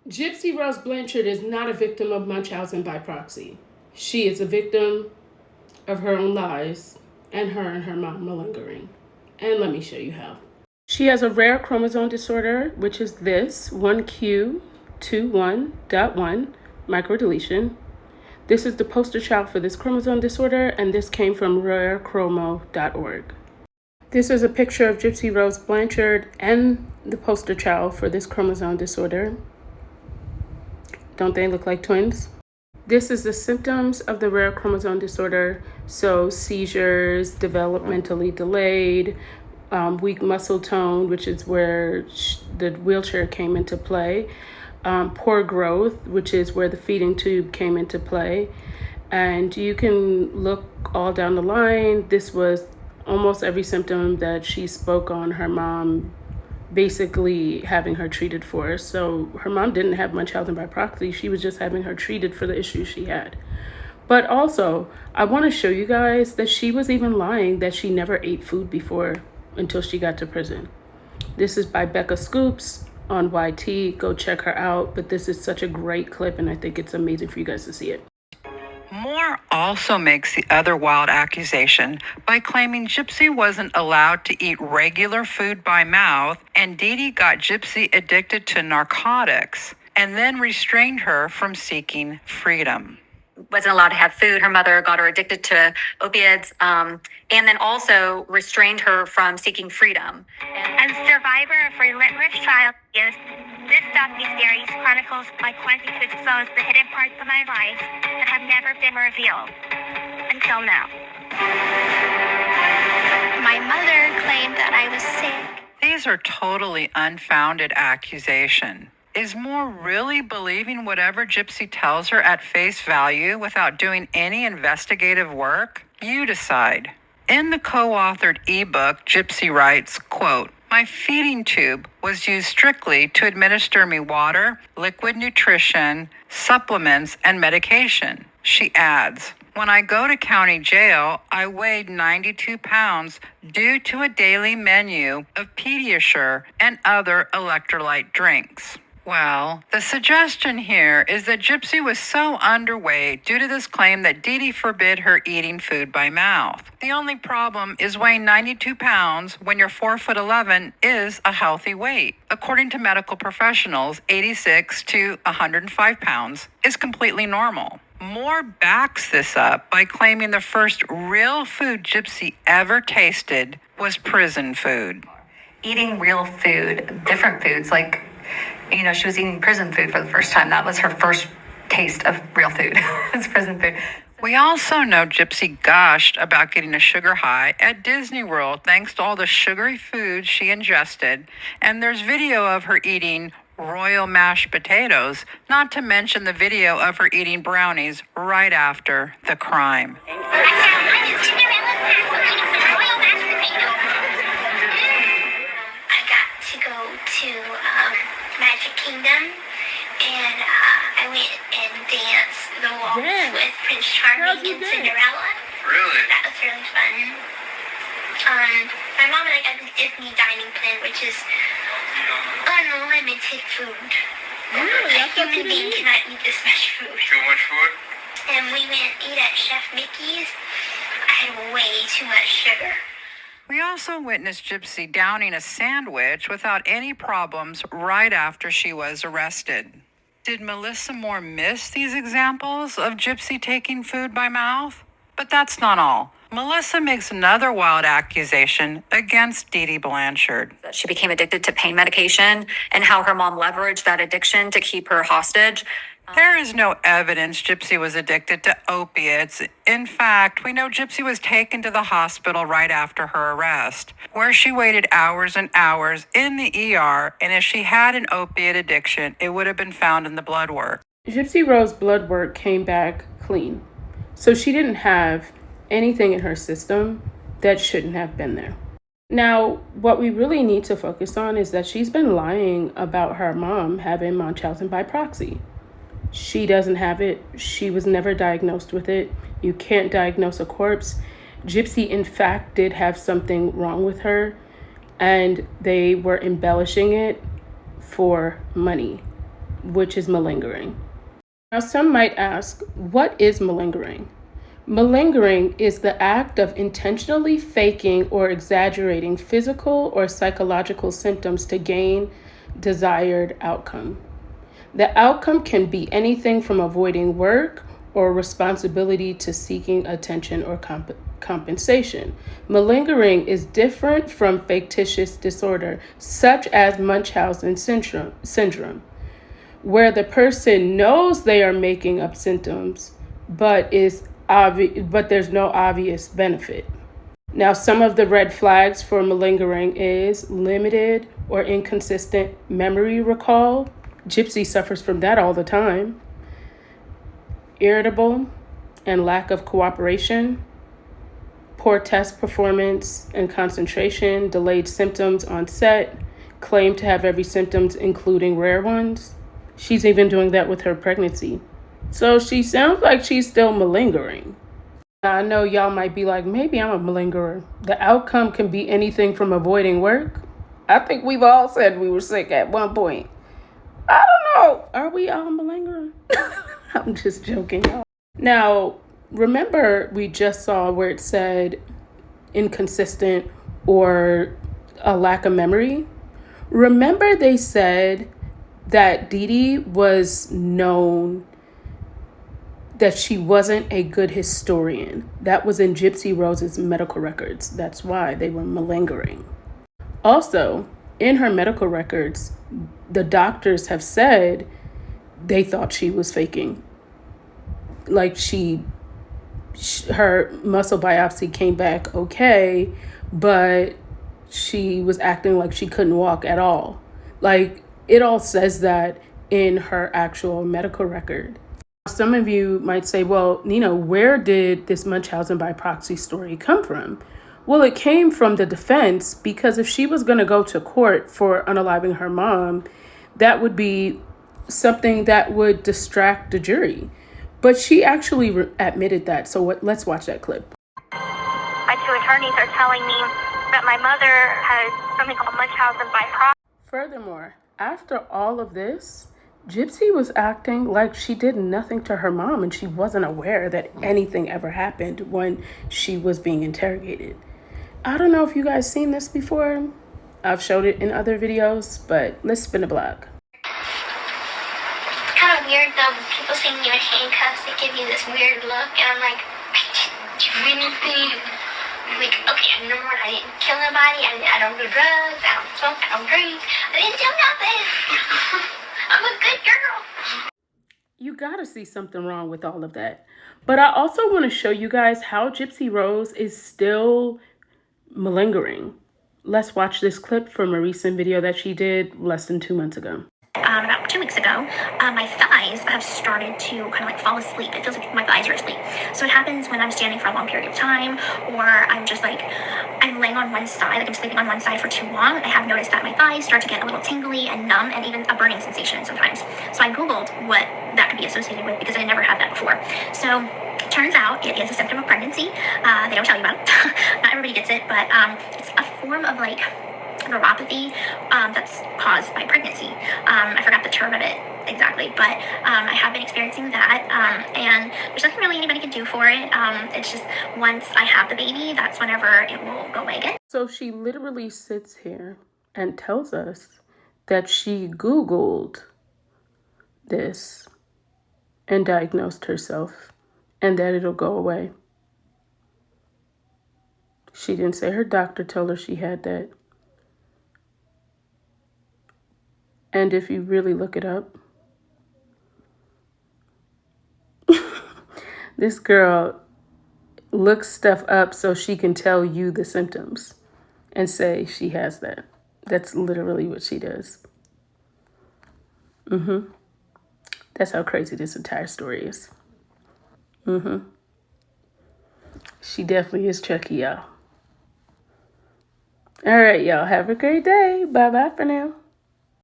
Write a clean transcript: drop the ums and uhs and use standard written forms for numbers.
Gypsy Rose Blanchard is not a victim of Munchausen by proxy. She is a victim of her own lies and her mom malingering. And let me show you how. She has a rare chromosome disorder, which is this 1q21.1 microdeletion. This is the poster child for this chromosome disorder, and this came from rarechromo.org. This is a picture of Gypsy Rose Blanchard and the poster child for this chromosome disorder. Don't they look like twins? This is the symptoms of the rare chromosome disorder. So seizures, developmentally delayed, weak muscle tone, which is where the wheelchair came into play, poor growth, which is where the feeding tube came into play. And you can look all down the line. This was almost every symptom that she spoke on her mom basically having her treated for. So her mom didn't have Munchausen by proxy. She was just having her treated for the issues she had. But also, I want to show you guys that she was even lying that she never ate food before until she got to prison. This is by BECCA SCOOPS on YT. Go check her out. But this is such a great clip, and I think it's amazing for you guys to see it. Moore also makes the other wild accusation by claiming Gypsy wasn't allowed to eat regular food by mouth, and Dee Dee got Gypsy addicted to narcotics and then restrained her from seeking freedom. Wasn't allowed to have food. Her mother got her addicted to opiates, and then also restrained her from seeking freedom. As a survivor of relentless child abuse, this docuseries chronicles my quest to expose the hidden parts of my life that have never been revealed until now. My mother claimed that I was sick. These are totally unfounded accusations. Is Moore really believing whatever Gypsy tells her at face value without doing any investigative work? You decide. In the co-authored ebook, Gypsy writes, quote, "My feeding tube was used strictly to administer me water, liquid nutrition, supplements, and medication." She adds, "When I go to county jail, I weighed 92 pounds due to a daily menu of Pediasure and other electrolyte drinks." Well, the suggestion here is that Gypsy was so underweight due to this claim that Dee Dee forbid her eating food by mouth. The only problem is weighing 92 pounds when you're 4'11" is a healthy weight. According to medical professionals, 86 to 105 pounds is completely normal. Moore backs this up by claiming the first real food Gypsy ever tasted was prison food. Eating real food, different foods, like, she was eating prison food for the first time. That was her first taste of real food. It's prison food. We also know Gypsy gushed about getting a sugar high at Disney World thanks to all the sugary foods she ingested. And there's video of her eating royal mashed potatoes, not to mention the video of her eating brownies right after the crime. To go to Magic Kingdom, and I went and danced the waltz with Prince Charming and Cinderella. Really? That was really fun. My mom and I got the Disney dining plan, which is unlimited food. Really? A human being cannot eat this much food. Too much food? And we went eat at Chef Mickey's. I had way too much sugar. We also witnessed Gypsy downing a sandwich without any problems right after she was arrested. Did Melissa Moore miss these examples of Gypsy taking food by mouth? But that's not all. Melissa makes another wild accusation against Dee Dee Blanchard. She became addicted to pain medication and how her mom leveraged that addiction to keep her hostage. There is no evidence Gypsy was addicted to opiates. In fact, we know Gypsy was taken to the hospital right after her arrest, where she waited hours and hours in the ER, and if she had an opiate addiction, it would have been found in the blood work. Gypsy Rose's blood work came back clean. So she didn't have anything in her system that shouldn't have been there. Now, what we really need to focus on is that she's been lying about her mom having Munchausen by proxy. She doesn't have it. She was never diagnosed with it. You can't diagnose a corpse. Gypsy, in fact, did have something wrong with her, and they were embellishing it for money. which is malingering. Now, some might ask, what is malingering? Malingering is the act of intentionally faking or exaggerating physical or psychological symptoms to gain desired outcome. The outcome can be anything from avoiding work or responsibility to seeking attention or compensation. Malingering is different from factitious disorder, such as Munchausen syndrome, where the person knows they are making up symptoms, but there's no obvious benefit. Now, some of the red flags for malingering is limited or inconsistent memory recall. Gypsy suffers from that all the time. Irritable and lack of cooperation. Poor test performance and concentration. Delayed symptoms on set. Claim to have every symptom, including rare ones. She's even doing that with her pregnancy. So she sounds like she's still malingering. Now, I know y'all might be like, maybe I'm a malingerer. The outcome can be anything from avoiding work. I think we've all said we were sick at one point. I don't know. Are we all malingering? I'm just joking, y'all. Now, remember we just saw where it said inconsistent or a lack of memory? Remember they said that Dee Dee was known that she wasn't a good historian. That was in Gypsy Rose's medical records. That's why they were malingering. Also, in her medical records, the doctors have said they thought she was faking. Like her muscle biopsy came back okay, but she was acting like she couldn't walk at all. Like, it all says that in her actual medical record. Some of you might say, well, Nina, where did this Munchausen by proxy story come from? Well, it came from the defense, because if she was going to go to court for unaliving her mom, that would be something that would distract the jury. But she actually admitted that. So let's watch that clip. My two attorneys are telling me that my mother has something called Munchausen by proxy. Furthermore, after all of this, Gypsy was acting like she did nothing to her mom and she wasn't aware that anything ever happened when she was being interrogated. I don't know if you guys seen this before. I've showed it in other videos, but let's spin a block. It's kind of weird though, people seeing you in handcuffs, they give you this weird look, and I'm like, I didn't do anything. I'm like, okay, number one, I didn't kill nobody, I don't do drugs, I don't smoke, I don't drink, I didn't do nothing. I'm a good girl. You gotta see something wrong with all of that. But I also want to show you guys how Gypsy Rose is still malingering. Let's watch this clip from a recent video that she did less than 2 months ago. About 2 weeks ago, my thighs have started to kind of like fall asleep. It feels like my thighs are asleep. So it happens when I'm standing for a long period of time, or I'm just like, I'm laying on one side, like I'm sleeping on one side for too long. I have noticed that my thighs start to get a little tingly and numb, and even a burning sensation sometimes. So I Googled what that could be associated with, because I never had that before. So turns out it is a symptom of pregnancy. They don't tell you about it. Not everybody gets it, but it's a form of like neuropathy that's caused by pregnancy. I forgot the term of it exactly, but I have been experiencing that, and there's nothing really anybody can do for it. It's just once I have the baby, that's whenever it will go away again. So she literally sits here and tells us that she Googled this and diagnosed herself and that it'll go away. She didn't say her doctor told her she had that. And if you really look it up, this girl looks stuff up so she can tell you the symptoms and say she has that. That's literally what she does. That's how crazy this entire story is. She definitely is Chucky, y'all. All right, y'all. Have a great day. Bye-bye for now.